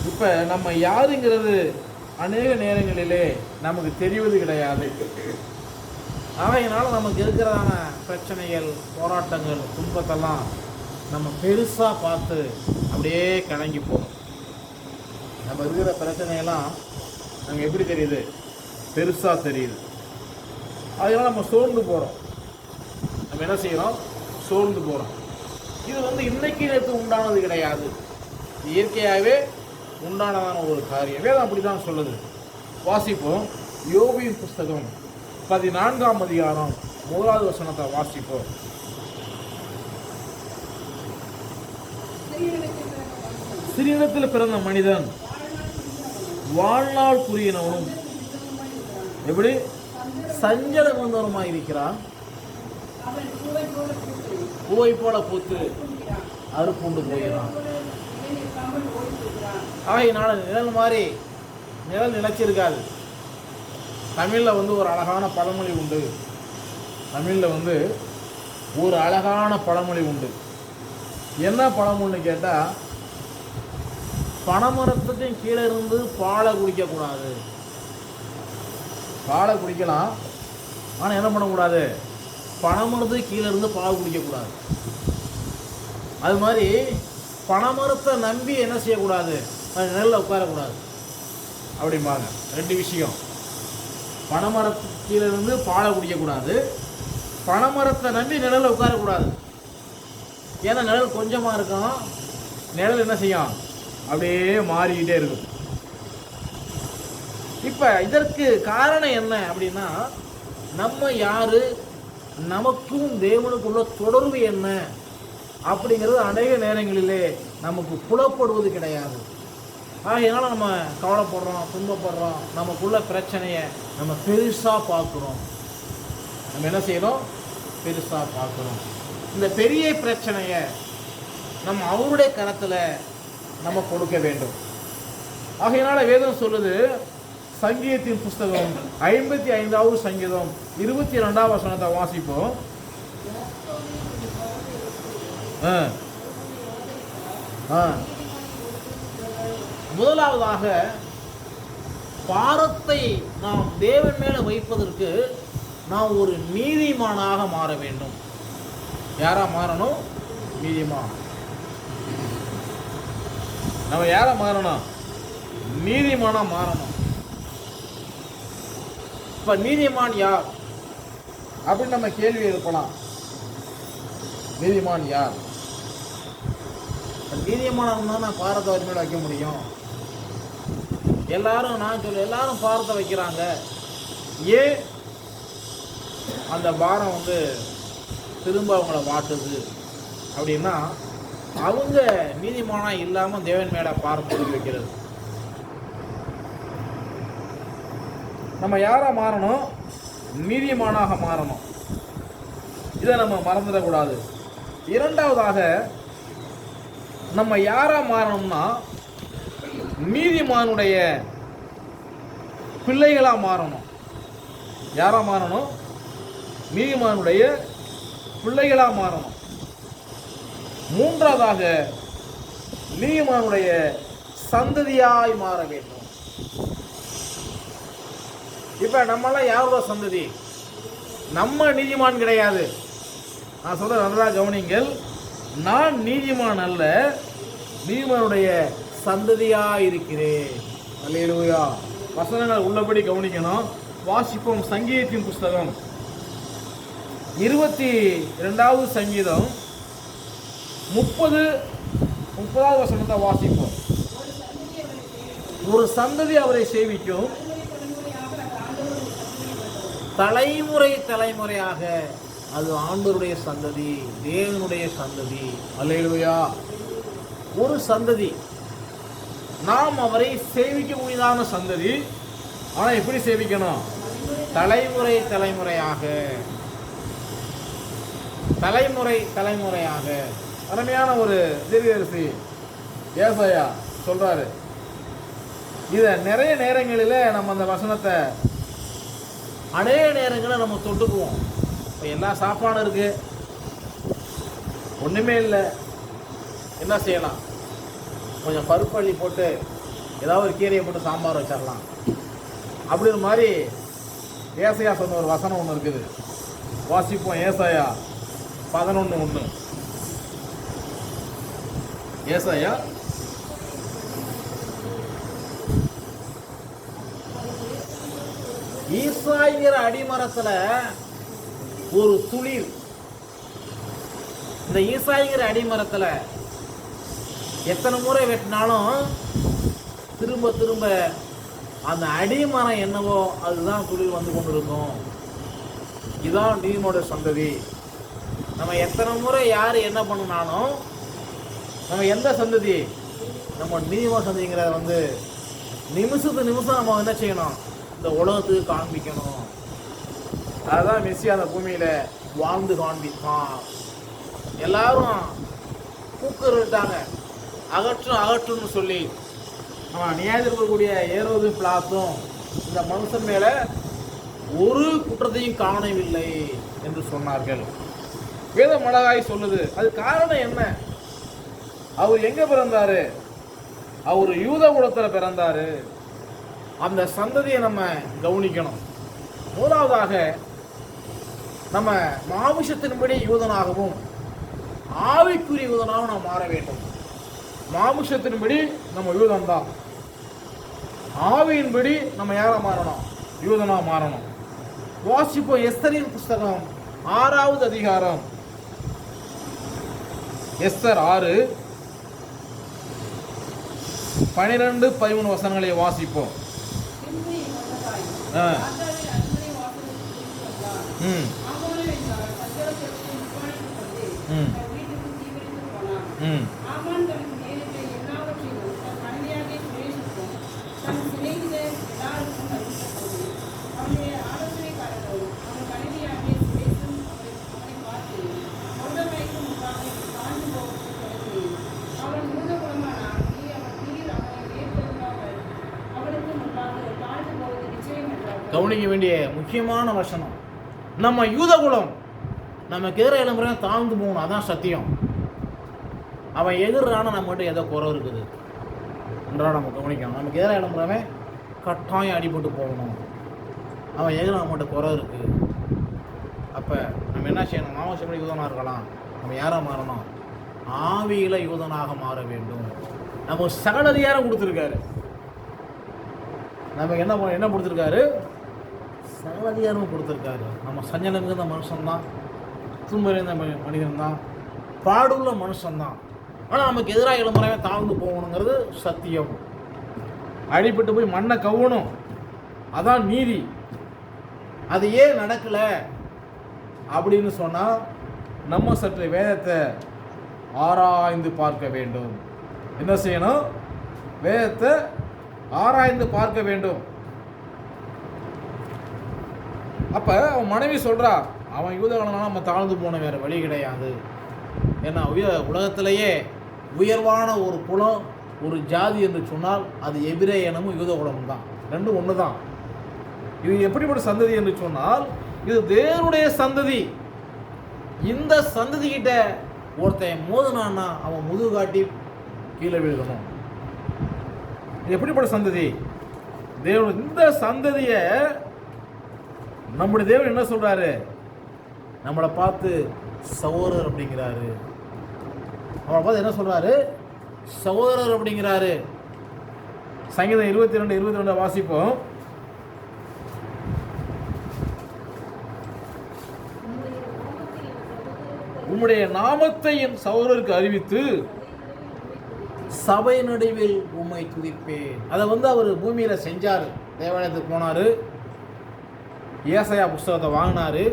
இப்போ நம்ம யாருங்கிறது அநேக நேரங்களிலே நமக்கு தெரிவது கிடையாது. ஆகையினால நமக்கு இருக்கிறதான பிரச்சனைகள், போராட்டங்கள், துன்பத்தெல்லாம் நம்ம பெருசாக பார்த்து அப்படியே கலங்கி போகிறோம். நம்ம இருக்கிற பிரச்சனையெல்லாம் நமக்கு எப்படி தெரியுது? பெருசாக தெரியுது. அதனால நம்ம சோர்ந்து போகிறோம். நம்ம என்ன செய்கிறோம்? சோர்ந்து போகிறோம். இது இன்னைக்கு நேற்று உண்டானது கிடையாது, இயற்கையாகவே உண்டானதான ஒரு காரியம். வேதம் அப்படி தான் சொல்லுது. வாசிப்போம். யோபின் புஸ்தகம் 14ஆம் அதிகாரம் 1வது வசனத்தை வாசிப்போம். சிறியிடத்தில் பிறந்த மனிதன் வாழ்நாள் புரியனவனும் எப்படி சஞ்சலம் வந்தவனுமாய் இருக்கிறான். பூவை போல பூத்து அறுப்புண்டு போகிறான். ஆகையினால நிழல் மாதிரி நிழல் நிலைச்சிருக்காது. தமிழில் ஒரு அழகான பழமொழி உண்டு. தமிழில் ஒரு அழகான பழமொழி உண்டு. என்ன பழமொழின்னு கேட்டால், பனைமரத்துக்கும் கீழே இருந்து பாலை குடிக்கக்கூடாது. பாலை குடிக்கலாம், ஆனால் என்ன பண்ணக்கூடாது? பனைமரத்துக்கு கீழே இருந்து பால் குடிக்கக்கூடாது. அது மாதிரி பனைமரத்தை நம்பி என்ன செய்யக்கூடாது? நிழலில் உட்காரக்கூடாது அப்படிம்பாங்க. 2 விஷயம். பனைமரத்துக்கு கீழே இருந்து பாலை குடிக்கக்கூடாது, பனைமரத்தை நம்பி நிழலில் உட்காரக்கூடாது. ஏன்னா நிழல் கொஞ்சமாக இருக்கும், நிழல் என்ன செய்யும்? அப்படியே மாறிக்கிட்டே இருக்கும். இப்போ இதற்கு காரணம் என்ன அப்படின்னா, நம்ம யாரு, நமக்கும் தேவனுக்குள்ள தொடர்பு என்ன அப்படிங்கிறது அநேக நேரங்களிலே நமக்கு புலப்படுவது கிடையாது. அதனால நம்ம கவலைப்படுறோம், துன்பப்படுறோம். நமக்குள்ள பிரச்சனையை நம்ம பெருசாக பார்க்குறோம். நம்ம என்ன செய்யறோம்? பெருசாக பார்க்குறோம். இந்த பெரிய பிரச்சனையை நம்ம அவருடைய கரத்தில் நம்ம கொடுக்க வேண்டும். ஆகையினால வேதம் சொல்லுது, சங்கீதத்தின் புஸ்தகம் 55வது சங்கீதம் 22வது வசனத்தை வாசிப்போம். முதலாவதாக, பாரத்தை நாம் தேவன் மேல வைப்பதற்கு நாம் ஒரு நீதிமானாக மாற வேண்டும். யாரா மாறணும்? நீதிமான். நம்ம யாரா மாறணும்? நீதிமானா மாறணும். இப்ப நீதிமான் யார் அப்படின்னு நம்ம கேள்வி எழுப்பலாம். நீதிமான் யார்? நீதிமானா இருந்தால் நான் பாரத்தை அவர் மேல வைக்க முடியும். எல்லாரும் பாரத்தை வைக்கிறாங்க. ஏன் அந்த பாரம் திரும்ப அவங்கள வாட்டுது அப்படின்னா, அவங்க நீதிமானா இல்லாமல் தேவன் மேல பாரத்தை வைக்கிறது. நம்ம யாரா மாறணும்? நீதிமானாக மாறணும். இதை நம்ம மறந்துடக்கூடாது. இரண்டாவதாக, நம்ம யாரா மாறணும்னா நீதிமானுடைய பிள்ளைகளா மாறணும். யாரா மாறணும்? நீதிமானுடைய பிள்ளைகளா மாறணும். மூன்றாவதாக, நீதிமானுடைய சந்ததியாய் மாற வேண்டும். இப்ப நம்மளாம் யாரோட சந்ததி? நம்ம நீதிமான் கிடையாது. நான் சொல்ற நல்லா கவனிங்கள். நான் நீதிமான் அல்ல, நீதிமானுடைய சந்ததியா இருக்கிறேன். அல்லேலூயா. வசனங்கள் உள்ளபடி கவனிக்கணும். வாசிப்போம். சங்கீதத்தின் புஸ்தகம் 22வது சங்கீதம் 30வது வசனத்தை வாசிப்போம். ஒரு சந்ததி அவரை சேவிக்கும், தலைமுறை தலைமுறையாக. அது ஆண்டவருடைய சந்ததி, தேவனுடைய சந்ததி. அல்லேலூயா. ஒரு சந்ததி. நாம் அவரை சேவிக்க முடியாத சந்ததி. ஆனால் எப்படி சேவிக்கணும்? தலைமுறை தலைமுறையாக. தலைமுறை தலைமுறையாக. அருமையான ஒரு தீர்க்கதரிசி ஏசாயா சொல்றாரு. இதை நிறைய நேரங்களில் நம்ம அந்த வசனத்தை அநேக நேரங்களில் நம்ம தொட்டுக்குவோம். இப்போ எல்லா சாப்பாடும் இருக்கு, ஒன்றுமே இல்லை, என்ன செய்யலாம்? கொஞ்சம் பருப்பள்ளி போட்டு ஏதாவது ஒரு கீரையை போட்டு சாம்பார் வச்சிடலாம் அப்படின்ற மாதிரி ஏசாயா சொன்ன ஒரு வசனம் ஒன்று இருக்குது. வாசிப்போம். ஏசாயா 11:1. ஏசாயா ஈசாய்ங்கிற அடிமரத்துல ஒரு துளிர், இந்த ஈசாய்ங்கிற அடிமரத்துல எத்தனை முறை வெட்டினாலும் திரும்ப திரும்ப அந்த அடிமரம் என்னவோ அதுதான் துளிர் வந்து கொண்டு இருக்கும். இதுதான் நீமோட சந்ததி. நம்ம எத்தனை முறை யார் என்ன பண்ணினாலும் நம்ம எந்த சந்ததி, நம்ம நீமோ சந்ததிங்கிறத வந்து நிமிஷத்துக்கு நிமிஷம் நம்ம என்ன செய்யணும், இந்த உலகத்துக்கு காண்பிக்கணும். அதுதான் மெஸ்ஸி அந்த பூமியில வாழ்ந்து காண்பிப்பான். எல்லாரும் கூப்பிட்டாங்க அகற்றுன்னு சொல்லி. நியாயத்திற்கக்கூடிய ஏரோது பிளாத்தும் இந்த மனுஷன் மேல ஒரு குற்றத்தையும் காணவில்லை என்று சொன்னார்கள். வேதம் அழகாய் சொல்லுது. அது காரணம் என்ன? அவர் எங்க பிறந்தாரு? அவர் யூத குலத்துல பிறந்தாரு. அந்த சந்ததியை நம்ம கவனிக்கணும். முதலாவதாக நம்ம மாமிசத்தின்படி யூதனாகவும் ஆவிக்குரிய யூதனாகவும் நாம் மாற வேண்டும். மாமிசத்தின்படி நம்ம யூதன் தான், ஆவியின்படி நம்ம யாரா மாறணும்? யூதனா மாறணும். வாசிப்போம். எஸ்தரின் புஸ்தகம் 6வது அதிகாரம். எஸ்தர் 6:12-13 வசனங்களை வாசிப்போம். கவனிக்க வேண்டிய முக்கியமான வசனம். நம்ம யூதகுலம் நமக்கு எதிர எழும்புற தாழ்ந்து போகணும். அதான் சத்தியம். அவன் எதிரான நம்மகிட்ட ஏதோ குறை இருக்குது என்றால் நம்ம கவனிக்கணும். நமக்கு எதிராக எழும்புறவன் கட்டாயம் அடிபட்டு போகணும். அவன் எதிர நம்மகிட்ட குறை இருக்கு. அப்போ நம்ம என்ன செய்யணும்? மாவசப்படி யூதனாக இருக்கலாம். நம்ம யாராக மாறணும்? ஆவியில யூதனாக மாற வேண்டும். நம்ம சகல அதிகாரம் கொடுத்துருக்காரு. நமக்கு என்ன கொடுத்துருக்காரு? சகல அதிகாரமும் கொடுத்துருக்காரு. நம்ம சஞ்சலமிருந்த மனுஷன்தான், துன்பறிந்த மனிதன் தான், பாடுள்ள மனுஷன்தான். ஆனால் நமக்கு எதிராக எழுமுறையாக தாழ்ந்து போகணுங்கிறது சத்தியம். அடிபட்டு போய் மண்ணை கவ்வணும், அதான் நீதி. அது ஏன் நடக்கலை அப்படின்னு சொன்னால் நம்ம சற்று வேதத்தை ஆராய்ந்து பார்க்க வேண்டும். என்ன செய்யணும்? வேதத்தை ஆராய்ந்து பார்க்க வேண்டும். அப்போ அவன் மனைவி சொல்கிறா, அவன் யூதகுலனால நம்ம தாழ்ந்து போன வேறு வழி கிடையாது. ஏன்னா உலகத்திலேயே உயர்வான ஒரு குலம், ஒரு ஜாதி என்று சொன்னால் அது எபிரேயனும் யூதகுலமும் தான். ரெண்டும் ஒன்று தான். இது எப்படிப்பட்ட சந்ததி என்று சொன்னால் இது தேவனுடைய சந்ததி. இந்த சந்ததி கிட்ட ஒருத்தன் மோதுனான்னா அவன் முதுகு காட்டி கீழே விழுகணும். எப்படிப்பட்ட சந்ததி? தேவன். இந்த சந்ததியை நம்முடைய தேவன் என்ன சொல்றாரு? நம்மளை பார்த்து சகோதரர் அப்படிங்கிறாரு. அவளை பார்த்து என்ன சொல்றாரு? சகோதரர் அப்படிங்கிறாரு. சங்கீதம் 22:22 வாசிப்போம். உம்முடைய நாமத்தை என் சகோதரருக்கு அறிவித்து சபை நடுவில் உம்மை துதிப்பேன். அதை அவர் பூமியில செஞ்சாரு. தேவாலயத்துக்கு போனாரு, ஏசாயா புஸ்தகத்தை வாங்கினாரு,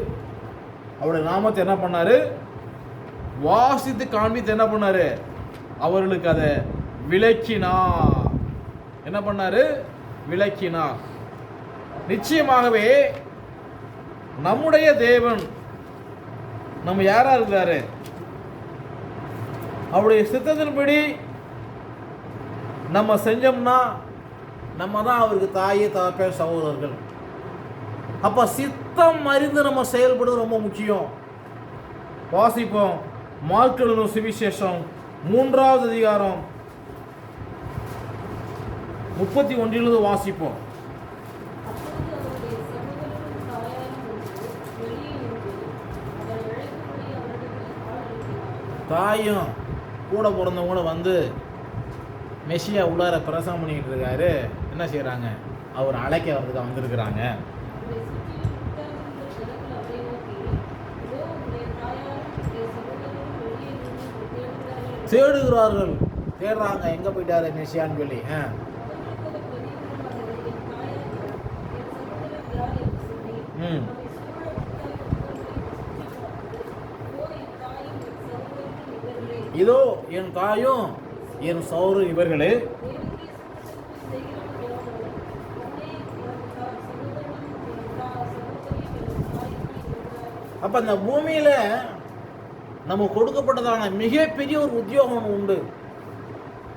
அவருடைய நாமத்தை என்ன பண்ணாரு? வாசித்து காண்பித்து என்ன பண்ணாரு? அவர்களுக்கு அதை விளக்கினார். என்ன பண்ணாரு? விளக்கினார். நிச்சயமாகவே நம்முடைய தேவன் நம்ம யாரா இருக்கிறாரு? அவருடைய சித்தத்தின்படி நம்ம செஞ்சோம்னா நம்ம தான் அவருக்கு தாயே தகப்பன் சகோதரர்கள். அப்போ சித்தம் அறிந்து நம்ம செயல்படுவது ரொம்ப முக்கியம். வாசிப்போம். மார்க் எழுதின சுவிசேஷம் 3வது அதிகாரம் 31 வாசிப்போம். தாயும் கூட பிறந்தவங்க வந்து மெஸ்ஸியா உள்ளார பிரசங்கம் பண்ணிக்கிட்டு இருக்காரு. என்ன செய்கிறாங்க? அவர் அழைக்க வர்றதுக்கு வந்திருக்கிறாங்க. தேடுகிறார்கள், தேடுறாங்க, எங்கே போயிட்டாரு மெஸ்ஸியான்னு சொல்லி. இதோ என் தாயும் என் சகோதரரும் இவர்களே. அப்ப இந்த பூமியில நம்ம கொடுக்கப்பட்டதான மிகப்பெரிய ஒரு உத்தியோகம் உண்டு.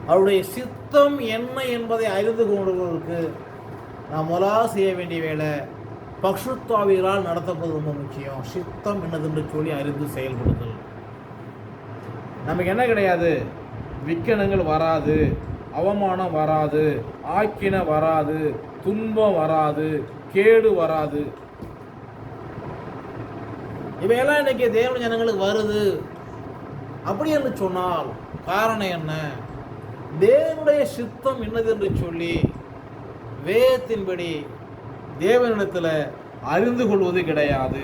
அவருடைய சித்தம் என்ன என்பதை அறிந்து கொள்வதற்கு நாம் முதலாக செய்ய வேண்டிய வேலை பரிசுத்தாவியால் நடத்தப்படுவது ரொம்ப முக்கியம். சித்தம் என்னதென்று சொல்லி அறிந்து செயல்படுதல். நமக்கு என்ன கிடையாது? விக்கனங்கள் வராது, அவமானம் வராது, ஆக்கின வராது, துன்பம் வராது, கேடு வராது. இவையெல்லாம் இன்னைக்கு தேவ ஜனங்களுக்கு வருது. அப்படி என்று சொன்னால் காரணம் என்ன? தேவனுடைய சித்தம் என்னது என்று சொல்லி வேதத்தின்படி தேவனிடத்தில் அறிந்து கொள்வது கிடையாது.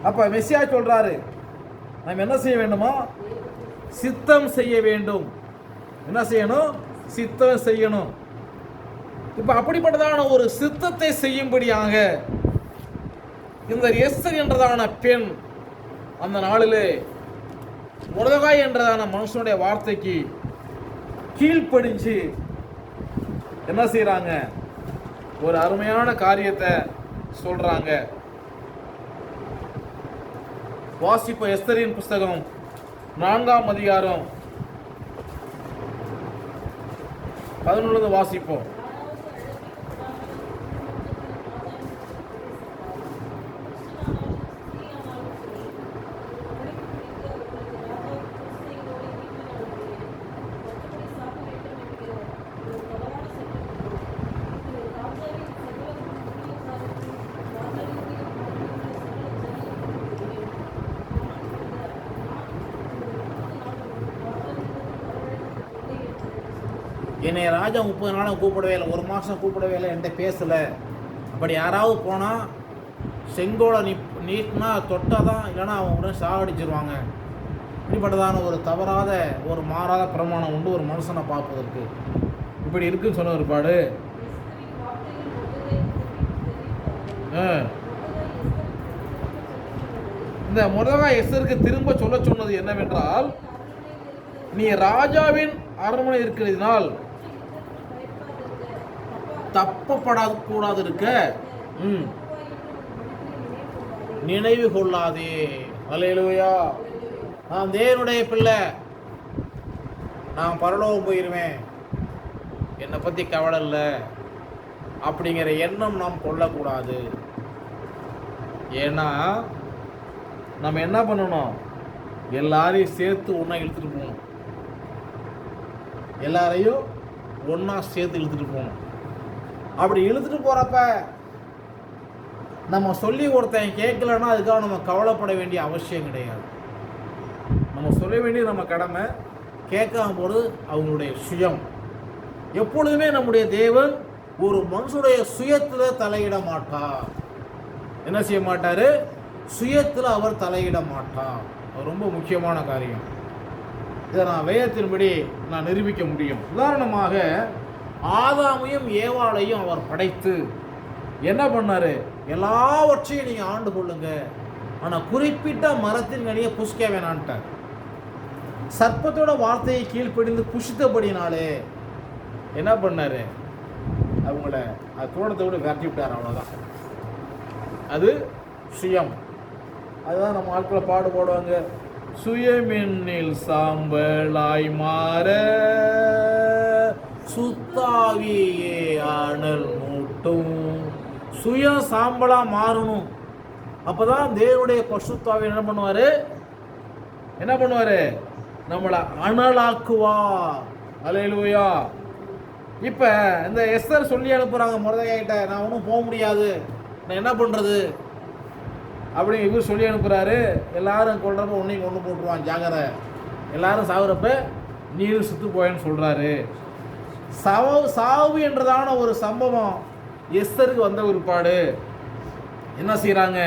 அப்ப மெஸ்ஸியா சொல்றாரு, நாம் என்ன செய்ய வேண்டுமா? சித்தம் செய்ய வேண்டும். என்ன செய்யணும்? சித்தம் செய்யணும். இப்ப அப்படிப்பட்டதான ஒரு சித்தத்தை செய்யும்படியாக இந்த எஸ்தர் என்றதான பெண் அந்த நாளிலே மொர்தெகாய் என்றதான மனுஷனுடைய வார்த்தைக்கு கீழ்ப்படிஞ்சு என்ன செய்யறாங்க? ஒரு அருமையான காரியத்தை சொல்றாங்க. வாசிப்ப எஸ்தரின் புஸ்தகம் 4ஆம் அதிகாரம் 11 வாசிப்போம். என்னை ராஜா 30 நாளும் கூப்பிடவே இல்லை, 1 மாதம் கூப்பிடவே இல்லை, என்கிட்ட பேசலை. அப்படி யாராவது போனால் செங்கோலை நீட்டினா தொட்டால் தான், இல்லைன்னா அவங்க உடனே சாகடிச்சிருவாங்க. இப்படிப்பட்டதான ஒரு தவறாத ஒரு மாறாத பிரமாணம் உண்டு ஒரு மனுஷனை பார்ப்பதற்கு. இப்படி இருக்குன்னு சொன்ன ஒரு பாடு. இந்த மொர்தெகாய் எஸ்தருக்கு திரும்ப சொல்ல சொன்னது என்னவென்றால், நீ ராஜாவின் அரண்மனை இருக்கிறதினால் தப்பப்படக்கூடாது இருக்க நினைவு கொள்ளாதே. அல்லேலூயா. நான் தேவனுடைய பிள்ளை, நான் பரலோகம் போயிருவேன், என்னை பற்றி கவலை இல்லை அப்படிங்கிற எண்ணம் நாம் கொள்ளக்கூடாது. ஏன்னா நம்ம என்ன பண்ணணும்? எல்லாரையும் சேர்த்து ஒன்றா இழுத்துட்டு போகணும். எல்லாரையும் ஒன்றா சேர்த்து இழுத்துட்டு போகணும். அப்படி இழுத்துட்டு போகிறப்ப நம்ம சொல்லி ஒருத்தன் கேட்கலன்னா அதுக்காக நம்ம கவலைப்பட வேண்டிய அவசியம் கிடையாது. நம்ம சொல்ல வேண்டியது நம்ம கடமை. கேட்காம போது அவங்களுடைய சுயம். எப்பொழுதுமே நம்முடைய தேவன் ஒரு மனுஷனுடைய சுயத்தில் தலையிட மாட்டார். என்ன செய்ய மாட்டார்? சுயத்தில் அவர் தலையிட மாட்டார். அது ரொம்ப முக்கியமான காரியம். இதை நான் வேதத்தின்படி நான் நிரூபிக்க முடியும். உதாரணமாக ஆதாமையும் ஏவாளையும் அவர் படைத்து என்ன பண்ணாரு? எல்லாவற்றையும் நீங்கள் ஆண்டு கொள்ளுங்க, ஆனால் குறிப்பிட்ட மரத்தின் கனியை புசிக்க வேணான்ட்டார். சர்ப்பத்தோட வார்த்தையை கீழ்ப்படிந்து புசித்தபடினாலே என்ன பண்ணாரு? அவங்கள அது தோட்டத்தை விட விரட்டி விட்டார். அவ்வளோதான். அது சுயம். அதுதான் நம்ம ஆட்களை பாடுபடுவாங்க, சுயமென்னில் சாம்பலாய் மாற சுத்தாவியே ஆனல் மூட்டும். சுய சாம்பலா மாறணும். அப்பதான் தேவனுடைய பரிசுத்தாவி என்ன பண்ணுவாரு? என்ன பண்ணுவாரு? நம்மளை அனலாக்குவார். அல்லேலூயா. இப்போ இந்த எஸ்தர் சொல்லி அனுப்புகிறாங்க மொர்தெகாய்கிட்ட, நான் ஒன்றும் போக முடியாது, நான் என்ன பண்ணுறது அப்படின்னு இவர் சொல்லி அனுப்புகிறாரு. எல்லாரும் கொள்றப்ப ஒன்றையும் கொண்டு போட்டுருவான், ஜாகரை, எல்லாரும் சாகுறப்ப நீர் சுத்து போயன்னு சொல்கிறாரு. சாவு என்றதான ஒரு சம்பவம் எஸ்தருக்கு வந்த ஒருபாடு என்ன செய்கிறாங்க,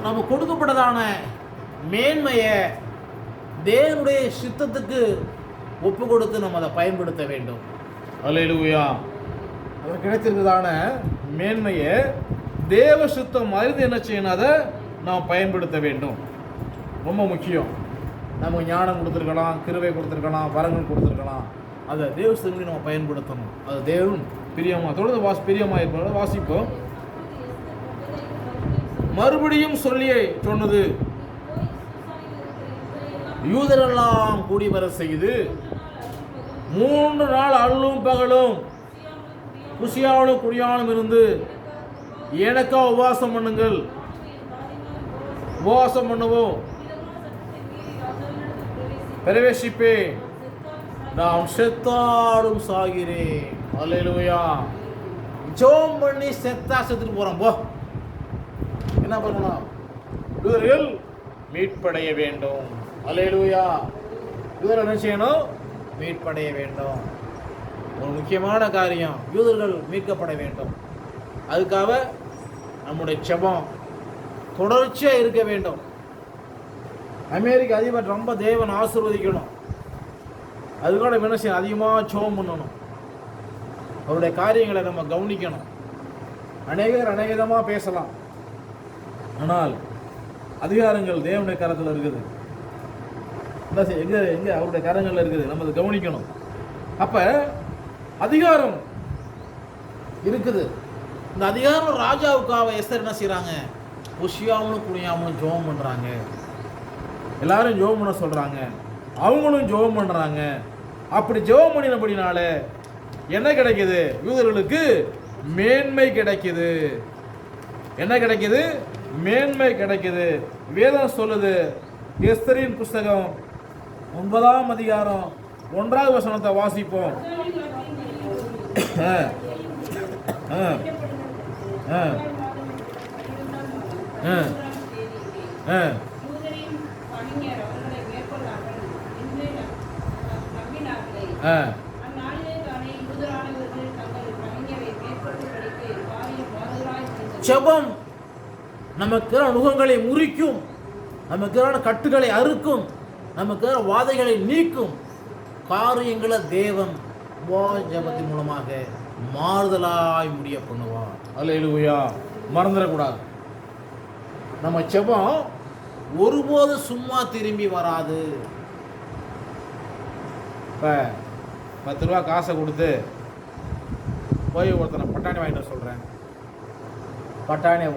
நம்ம கொடுக்கப்பட்டதான மேன்மையை தேவனுடைய சித்தத்துக்கு ஒப்பு கொடுத்து நம்ம அதை பயன்படுத்த வேண்டும். அல்லேலூயா. அவர் கிடைத்திருக்கிறதான மேன்மையை தேவ சுத்தம் அறிந்து என்ன செய்யணும், அதை நாம் பயன்படுத்த வேண்டும். ரொம்ப முக்கியம். நமக்கு ஞானம் கொடுத்துருக்கலாம், கிருபை கொடுத்துருக்கலாம், வரங்கள் கொடுத்துருக்கலாம், அதை தேவ சுத்தம் நம்ம பயன்படுத்தணும். அது தேவன் பிரியமாக தொடர்ந்து பிரியமாக இருப்பதை வாசிப்போம். மறுபடியும் சொல்லி சொன்னது, யூதரெல்லாம் கூடி வர செய்து 3 நாள் அல்லும் பகலும் குசியாலும் குடியாலும் இருந்து எனக்கா உபவாசம் பண்ணுங்கள், உபவாசம் பண்ணுவோம், பிரவேசிப்பே, நாம் செத்தாலும் சாகிறேன். அல்லேலூயா. ஜெபம் பண்ணி செத்துட்டு போறோம். போ, என்ன பண்ணணும், யூதர்கள் மீட்படைய வேண்டும். அல்லேலூயா. யூதர்கள் என்ன செய்யணும், மீட்படைய வேண்டும். ஒரு முக்கியமான காரியம், யூதர்கள் மீட்கப்பட வேண்டும். அதுக்காக நம்முடைய ஜெபம் தொடர்ச்சியாக இருக்க வேண்டும். அமெரிக்க அதிபர் ரொம்ப தேவன் ஆசீர்வதிக்கணும். அதுக்காக என்ன செய்யணும், அதிகமாக ஜெபம் பண்ணணும். அவருடைய காரியங்களை நம்ம கவனிக்கணும். அநேகர் அநேக விதமாக பேசலாம், ஆனால் அதிகாரங்கள் தேவனுடைய கரத்தில் இருக்குது. எங்க அவருடைய கரங்கள்ல இருக்குது, நம்ம அதை கவனிக்கணும். அப்ப அதிகாரம் இருக்குது. இந்த அதிகாரம் ராஜாவுக்காக எஸ்தர் என்ன செய்யறாங்க, குஷியாமலும் குனியாமலும் ஜெபம் பண்றாங்க. எல்லாரும் ஜெபம் பண்ண சொல்றாங்க, அவங்களும் ஜெபம் பண்றாங்க. அப்படி ஜெபம் பண்ணினபடினால என்ன கிடைக்குது, யூதர்களுக்கு மேன்மை கிடைக்குது. என்ன கிடைக்குது, மேன்மை கிடைக்குது. வேதம் சொல்லுது, எஸ்தரின் புஸ்தகம் 9ஆம் அதிகாரம் 1வது வசனத்தை வாசிப்போம். ஜெபம் நமக்கு நுகங்களை முறிக்கும், நமக்கு கட்டுகளை அறுக்கும், நமக்கு வாதைகளை நீக்கும் காரியங்களை தேவன் ஜெபத்தின் மூலமாக மாறுதலாய் முடிய பண்ணுவார். அல்லேலூயா. மறந்துடக்கூடாது, நம்ம ஜெபம் ஒருபோது சும்மா திரும்பி வராது. இப்போ 10 ரூபா காசை கொடுத்து போய் ஒருத்தனை பட்டாணி வாங்கிட்டு சொல்கிறேன், பட்டாணியை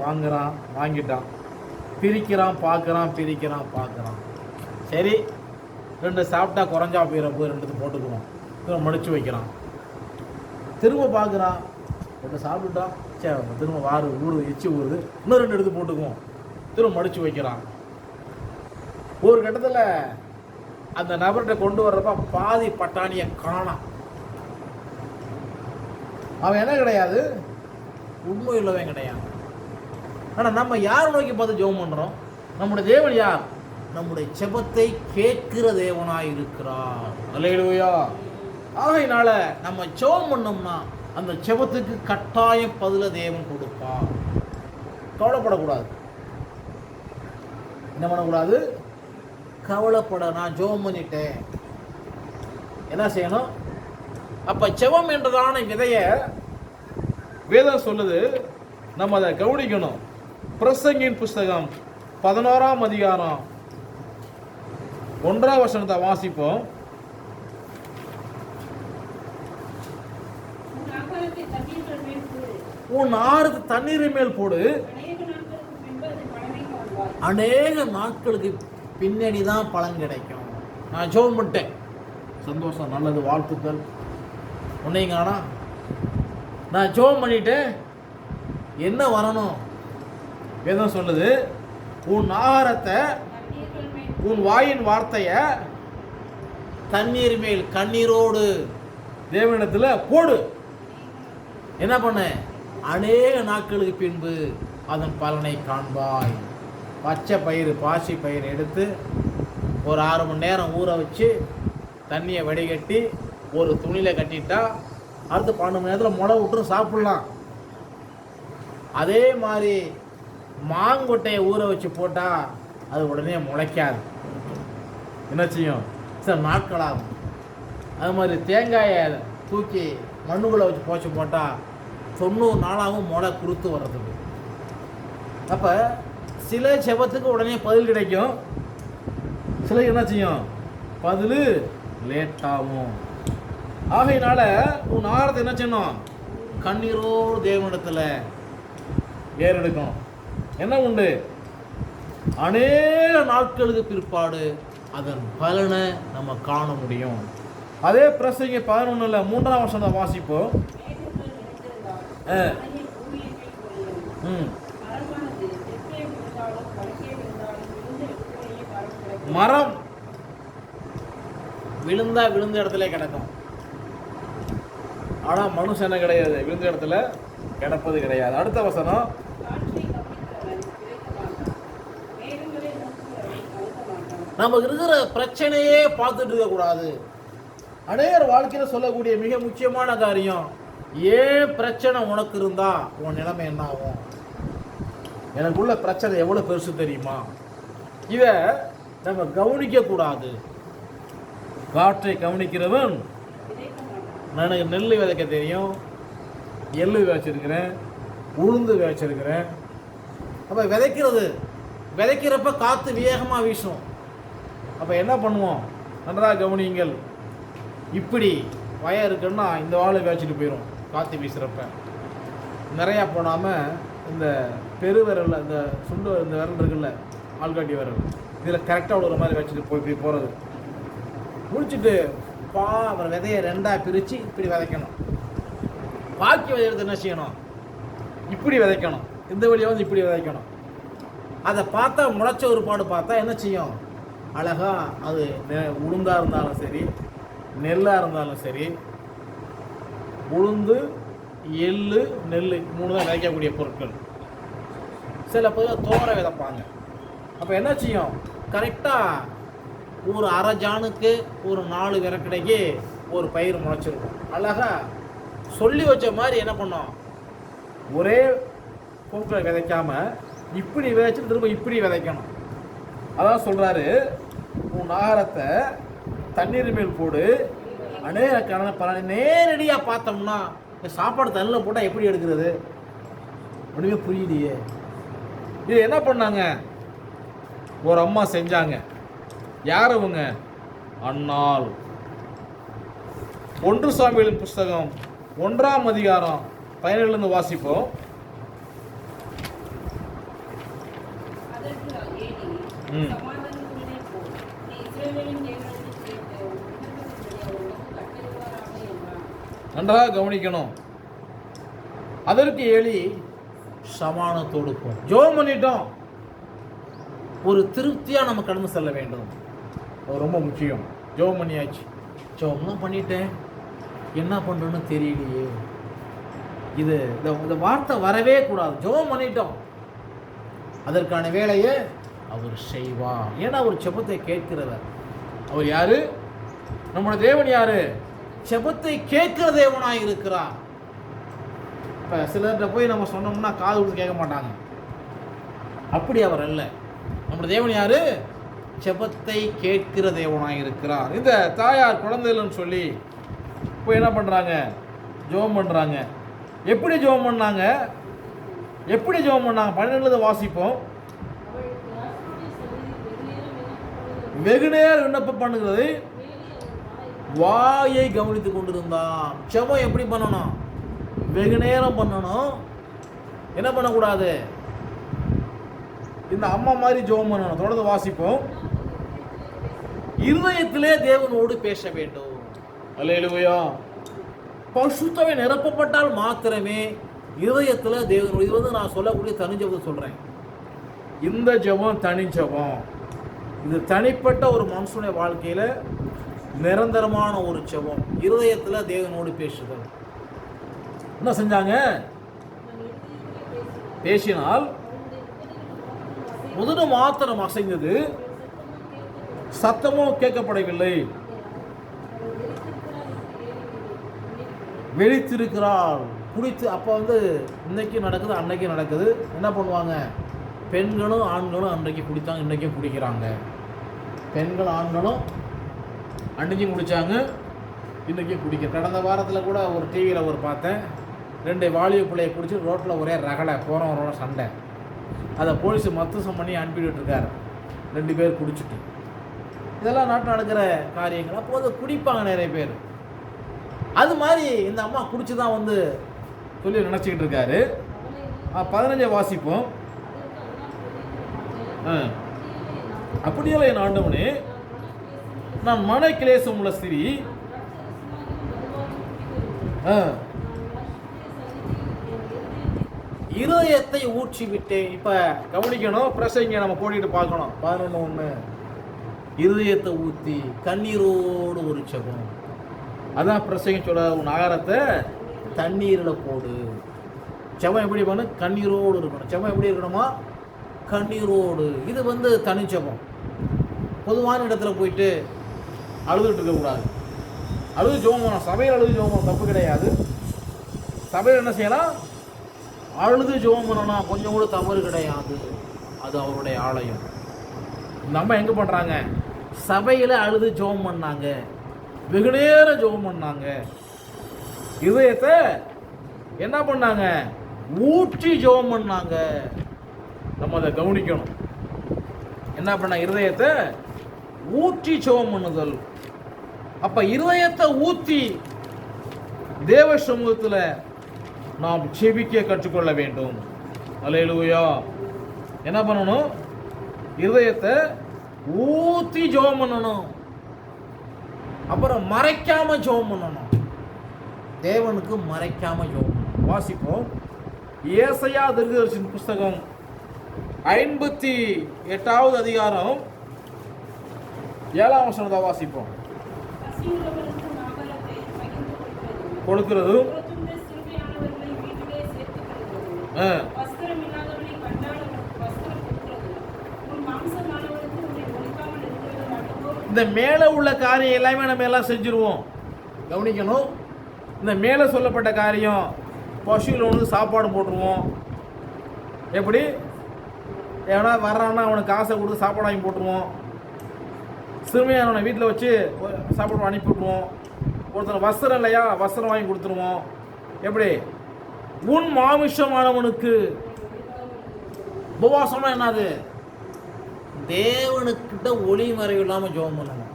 வாங்கிட்டான், பிரிக்கிறான், பார்க்குறான். சரி, 2 சாப்பிட்டா குறைஞ்சா போயிடும், 2 போட்டுக்குவோம், திரும்ப மடித்து வைக்கிறான். திரும்ப பார்க்குறான், 2 சாப்பிட்டுட்டான், சரி திரும்ப எச்சி ஊறுது, இன்னும் 2 எடுத்து போட்டுக்குவோம், திரும்ப மடித்து வைக்கிறான். ஒரு கட்டத்தில் அந்த நபர்கிட்ட கொண்டு வர்றப்ப பாதி பட்டாணியை காணாம். அவன் என்ன கிடையாது, உண்மை உள்ளவன் கிடையாது. ஆனால் நம்ம யார் நோக்கி பார்த்து ஜெபம் பண்ணுறோம், நம்முடைய தேவன் யார், நம்முடைய ஜெபத்தை கேட்கிற தேவனாய் இருக்கிறார். அல்லேலூயா. ஆகையினால நம்ம ஜெபம் பண்ணோம்னா அந்த ஜெபத்துக்கு கட்டாயம் பதில தேவன் கொடுப்பார். கவலைப்படக்கூடாது. என்ன பண்ணக்கூடாது, கவலைப்பட, நான் ஜெபம் பண்ணிட்டேன். என்ன செய்யணும், அப்ப ஜெபம் என்றதான விதைய வேதம் சொல்லுது, நம்ம அதை கவனிக்கணும். பிரசங்கின் புஸ்தகம் 11ஆம் அதிகாரம் 1வது வசனத்தை வாசிப்போம். உன் ஆறுக்கு தண்ணீரை மேல் போடு, அநேக நாட்களுக்கு பின்னாடி தான் பலன் கிடைக்கும். நான் ஜெபம் பண்ணிட்டேன், சந்தோஷம், நல்லது, வாழ்த்துக்கள். உன்னைங்க ஆனா நான் ஜெபம் பண்ணிட்டேன், என்ன வரணும்? வேதம் சொல்லுது, உன் ஆகாரத்தை, உன் வாயின் வார்த்தையை தண்ணீர் மேல் கண்ணீரோடு தேவனிடத்தில் போடு. என்ன பண்ண? அநேக நாட்களுக்கு பின்பு அதன் பலனை காண்பாய். பச்சை பயிர், பாசி பயிர் எடுத்து ஒரு 6 மணி நேரம் ஊற வச்சு தண்ணியை வடிகட்டி ஒரு துணியில் கட்டிட்டா அடுத்து 12 மணி நேரத்தில் முளை விட்டுரும், சாப்பிட்லாம். அதே மாதிரி மாங்கொட்டையை ஊற வச்சு போட்டால் அது உடனே முளைக்காது, என்ன செய்யும்? சில நாட்களாகும். அது மாதிரி தேங்காயை தூக்கி மண்ணுக்குள்ளே வச்சு போச்சு போட்டால் 90 நாளாகவும் முளை குறுத்து வர்றதுக்கு. அப்போ சில ஜெபத்துக்கு உடனே பதில் கிடைக்கும், சில என்ன செய்யும்? பதில் லேட்டாகும். ஆகையினால உன் ஆகாரத்தை என்ன செய்யணும்? கண்ணீரோடு தேவனிடத்தில் ஏறெடுக்கணும். என்ன உண்டு? அநேக நாட்களுக்கு பிற்பாடு அதன் பலனை நம்ம காண முடியும். அதே பிரசங்கி 11 3ஆம் வசனம் வாசிப்போம். மரம் விழுந்தா விழுந்த இடத்துல கிடக்கும், ஆனா மனுஷன கிடையாது, விழுந்த இடத்துல கிடப்பது கிடையாது. அடுத்த வசனம், நமக்கு இருக்கிற பிரச்சனையே பார்த்துட்டு இருக்கக்கூடாது. அநேகர் வாழ்க்கையில் சொல்லக்கூடிய மிக முக்கியமான காரியம், ஏன் பிரச்சனை உனக்கு இருந்தா உன் நிலைமை என்ன ஆகும்? எனக்குள்ள பிரச்சனை எவ்வளோ பெருசு தெரியுமா? இதை நம்ம கவனிக்கக்கூடாது. காற்றை கவனிக்கிறவன், எனக்கு நெல் விதைக்க தெரியும், எள்ளு விதைச்சிருக்கிறேன், உளுந்து விதைச்சிருக்கிறேன். அப்போ விதைக்கிறப்ப காற்று வேகமாக வீசும். அப்போ என்ன பண்ணுவோம்? நன்றாக கவனியுங்கள். இப்படி வயல் இருக்குன்னா இந்த வாழை விதைச்சிட்டு போயிடும் காற்று வீசுகிறப்ப. நிறையா போடாமல் இந்த பெருவிரல், இந்த சுண்டு, இந்த விரல் இருக்குல்ல, ஆள்காட்டி விரல், இதில் கரெக்டாக விடுற மாதிரி வச்சுட்டு போய் இப்படி போகிறது. முடிச்சுட்டு அப்புறம் விதையை 2ஆக பிரித்து இப்படி விதைக்கணும். பாக்கி விதைக்கிறது என்ன செய்யணும்? இப்படி விதைக்கணும். இந்த வழியாக வந்து இப்படி விதைக்கணும். அதை பார்த்தா முளைச்ச ஒரு பாடு பார்த்தா என்ன செய்யும்? அழகாக அது உளுந்தாக இருந்தாலும் சரி, நெல்லாக இருந்தாலும் சரி, உளுந்து, எள்ளு, நெல் 3 தான் விதைக்கக்கூடிய பொருட்கள். சில பேர் தோரை விதைப்பாங்க. அப்போ என்ன செய்யும்? கரெக்டாக ஒரு அரை ஜானுக்கு ஒரு 4 விரக்கடைக்கு ஒரு பயிர் முளைச்சிருக்கும். அழகாக சொல்லி வச்ச மாதிரி என்ன பண்ணோம்? ஒரே பொருட்களை விதைக்காம இப்படி விதைச்சு திரும்ப இப்படி விதைக்கணும். அதான் சொல்கிறாரு, உன் ஆகாரத்தை தண்ணீர் மேல் போடு, அநேக கணன பலனை. நேரடியாக பார்த்தோம்னா இந்த சாப்பாடு தண்ணியில் போட்டால் எப்படி எடுக்கிறது? ஒன்றுமே புரியலையே. இது என்ன பண்ணாங்க? ஒரு அம்மா செஞ்சாங்க. யார் அவங்க? அன்னாள். 1 சாமுவேலின் புஸ்தகம் 1ஆம் அதிகாரம் 17 வாசிப்போம். நன்றாக கவனிக்கணும். அதற்கு ஏலி சமானத்தோடு போ. ஜெபம் பண்ணிட்டோம், ஒரு திருப்தியாக நம்ம கடந்து செல்ல வேண்டும். அது ரொம்ப முக்கியம். ஜெபம் பண்ணியாச்சு, ஜெபம்லாம் பண்ணிட்டேன், என்ன பண்ணுறோன்னு தெரியலையே. இந்த வார்த்தை வரவே கூடாது. ஜெபம் பண்ணிட்டோம், அதற்கான வேலையை அவர் செய்வார். ஏன்னா அவர் ஜெபத்தை கேட்கிறவர். அவர் யாரு? நம்முடைய தேவன் யாரு? ஜெபத்தை கேட்கிற தேவனாய் இருக்கிறார். இப்போ சிலர்கிட்ட போய் நம்ம சொன்னோம்னா காது கொடுத்து கேட்க மாட்டாங்க. அப்படி அவர் அல்ல. நம்முடைய தேவன் யாரு? ஜெபத்தை கேட்கிற தேவனாய் இருக்கிறார். இந்த தாயார் குழந்தைகள்னு சொல்லி போய் என்ன பண்ணுறாங்க? ஜெபம் பண்ணுறாங்க. எப்படி ஜெபம் பண்ணாங்க? 12 வாசிப்போம். வெகு நேரம் விண்ணப்பம் பண்ணுகிறது, வாயை கவனித்துக் கொண்டிருந்தான். ஜெபம் எப்படி பண்ணணும்? வெகு நேரம் பண்ணணும். என்ன பண்ணக்கூடாது? இந்த அம்மா மாதிரி ஜெபம் பண்ணணும். தொடர்ந்து வாசிப்போம். இருதயத்திலே தேவனோடு பேச வேண்டும். அல்லேலூயா. பரிசுத்தவை நிரப்பப்பட்டால் மாத்திரமே இருதயத்துல தேவனோடு. இது நான் சொல்லக்கூடிய தனி ஜெபம் சொல்றேன். இந்த ஜெபம் தனி ஜெபம். இது தனிப்பட்ட ஒரு மனுஷனுடைய வாழ்க்கையில நிரந்தரமான ஒரு ஜெபம். இருதயத்துல தேவனோடு பேசுதல். என்ன செஞ்சாங்க? பேசினால் முதல் மாத்திரம் அசைந்தது, சத்தமோ கேட்கப்படவில்லை. வெளித்திருக்கிறாள் குடித்து. அப்போ இன்னைக்கு நடக்குது, அன்னைக்கு நடக்குது. என்ன பண்ணுவாங்க? பெண்களும் ஆண்களும் அன்றைக்கு குடித்தாங்க, இன்றைக்கும் குடிக்கிறாங்க. பெண்கள் ஆண்களும் அன்றைக்கும் குடித்தாங்க, இன்றைக்கும் குடிக்க. கடந்த வாரத்தில் கூட ஒரு டிவியில் பார்த்தேன். 2 வாலிப பிள்ளையை குடிச்சு ரோட்டில் ஒரே ரகலை, போகிறவங்களோட சண்டை. அதை போலீஸ் மத்தசம் பண்ணி அனுப்பிட்டு இருக்காரு. 2 பேர் குடிச்சிட்டு. இதெல்லாம் நாட்டில் நடக்கிற காரியங்கள். அப்போது குடிப்பாங்க நிறைய பேர். அது மாதிரி இந்த அம்மா குடிச்சு தான் சொல்லி நினச்சிக்கிட்டு இருக்காரு. 15 வாசிப்போம். அப்படியெல்லாம் என் ஆண்டவனே, நான் மன கிளேசம் உள்ள ஸ்திரீ, இருதயத்தை ஊற்றி விட்டேன். இப்ப கவனிக்கணும், பிரசங்க நம்ம போட்டிட்டு பார்க்கணும். 11:1 இருதயத்தை ஊற்றி கண்ணீரோடு ஒரு ஜெபம். அதான் பிரசங்க சொல்ற, உன் ஆகாரத்தை தண்ணீரில் போடு. ஜெபம் எப்படி பண்ணு? கண்ணீரோடு இருக்கணும். ஜெபம் எப்படி இருக்கணுமா? கண்ணீரோடு. இது தனி ஜெபம். பொதுவான இடத்துல போயிட்டு அழுதுட்டு இருக்கக்கூடாது. அழுது ஜெபம் பண்ணணும். சபையில் அழுது ஜெபம் பண்ணணும், தப்பு கிடையாது. சபையில் என்ன செய்யலாம்? அழுது ஜெபம் பண்ணணும், கொஞ்சம் கூட தவறு கிடையாது. அது அவருடைய ஆலயம். நம்ம எங்கே பண்ணுறாங்க? சபையில் அழுது ஜெபம் பண்ணாங்க, வெகு நேரம் ஜெபம் பண்ணாங்க. இதயத்தை என்ன பண்ணாங்க? ஊற்றி ஜெபம் பண்ணாங்க. நம்ம அதை கவனிக்கணும். என்ன பண்ண? இருதயத்தை ஊற்றி ஜெபம் பண்ணுதல். அப்ப இருதயத்தை ஊற்றி தேவ சமூகத்தில் நாம் செபிக்க கற்றுக்கொள்ள வேண்டும். அல்லேலூயா. என்ன பண்ணணும்? இருதயத்தை ஊற்றி ஜெபம் பண்ணணும். அப்புறம் மறைக்காம ஜெபம் பண்ணணும். தேவனுக்கு மறைக்காம ஜெபம். வாசிப்போம். ஏசாயா தீர்க்கதரிசியின் புஸ்தகம் 58வது அதிகாரம் 7ஆம் வசனத்தை வாசிப்போம். கொடுக்கிறதும் இந்த மேலே உள்ள காரியம் எல்லாமே நம்ம எல்லாம் செஞ்சிருவோம். கவனிக்கணும். இந்த மேலே சொல்லப்பட்ட காரியம், பசுவில் சாப்பாடு போட்டுருவோம். எப்படி? எவனா வர்றான்னா அவனுக்கு காசை கொடுத்து சாப்பாடு வாங்கி போட்டுருவோம். சிறுமையானவனை வீட்டில் வச்சு சாப்பாடு அனுப்பி விட்டுருவோம். ஒருத்தர் வஸ்திரம் இல்லையா, வஸ்திரம் வாங்கி கொடுத்துருவோம். எப்படி? உன் மாமிஷமானவனுக்கு. உபவாசம்னா என்னது? தேவனுக்கிட்ட ஒளி மறைவு இல்லாமல் ஜெபம் பண்ணணும்.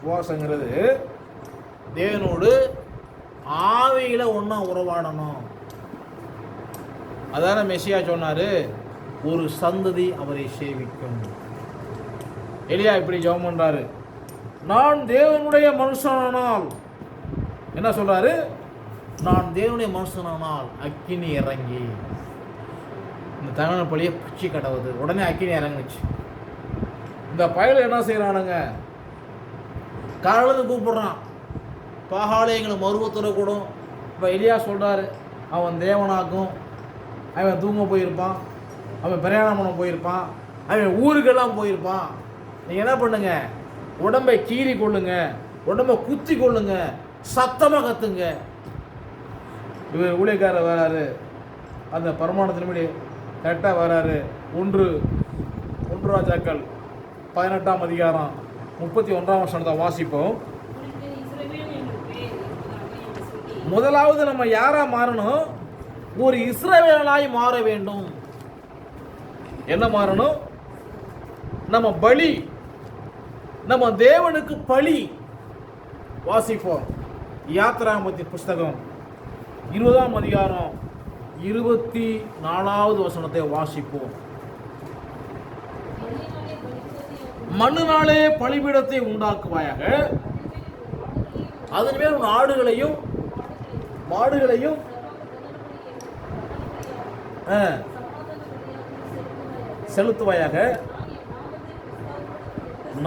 உபவாசங்கிறது தேவனோடு ஆவியில ஒன்றா உறவாடணும். அதான மெசியா சொன்னாரு, ஒரு சந்ததி அவரை சேவிக்கும். எலியா இப்படி ஜெபம் பண்றாரு, நான் தேவனுடைய மனுஷனானால். என்ன சொல்றாரு? நான் தேவனுடைய மனுஷனானால் அக்கினி இறங்கி இந்த தகன பழியை பிச்சு கடவுது. உடனே அக்கினி இறங்குச்சு. இந்த பயல என்ன செய்யறானுங்க? காலையில் கூப்பிடுறான், பாகாலயங்களை மருவத்துறை கூடும். இப்போ எலியா சொல்றாரு, அவன் தேவனாக்கும், அவன் தூங்க போயிருப்பான், அவன் பிரயாணம் பண்ண போயிருப்பான், அவன் ஊருக்கெல்லாம் போயிருப்பான். நீங்கள் என்ன பண்ணுங்க? உடம்பை கீறி கொள்ளுங்க, உடம்பை குத்தி கொள்ளுங்க, சத்தமாக கத்துங்க. இவர் ஊழியக்காரர் வராரு, அந்த பரமானத்தின்படி கரெக்டாக வராரு. 1 ராஜாக்கள் 18ஆம் அதிகாரம் 31ஆம் வசனத்தை வாசிப்போம். முதலாவது நம்ம யாரா மாறணும்? ஒரு இஸ்ரவேலனாய் மாற வேண்டும். என்ன மாறணும்? நம்ம பலி, நம்ம தேவனுக்கு பலி. வாசிப்போம். யாத்திராமத்தி புஸ்தகம் 20ஆம் அதிகாரம் 24வது வசனத்தை வாசிப்போம். மண்ணினாலே பலிபீடத்தை உண்டாக்குவாயாக, அதன் மேல் உன் ஆடுகளையும் மாடுகளையும் செலுத்துவாயாக.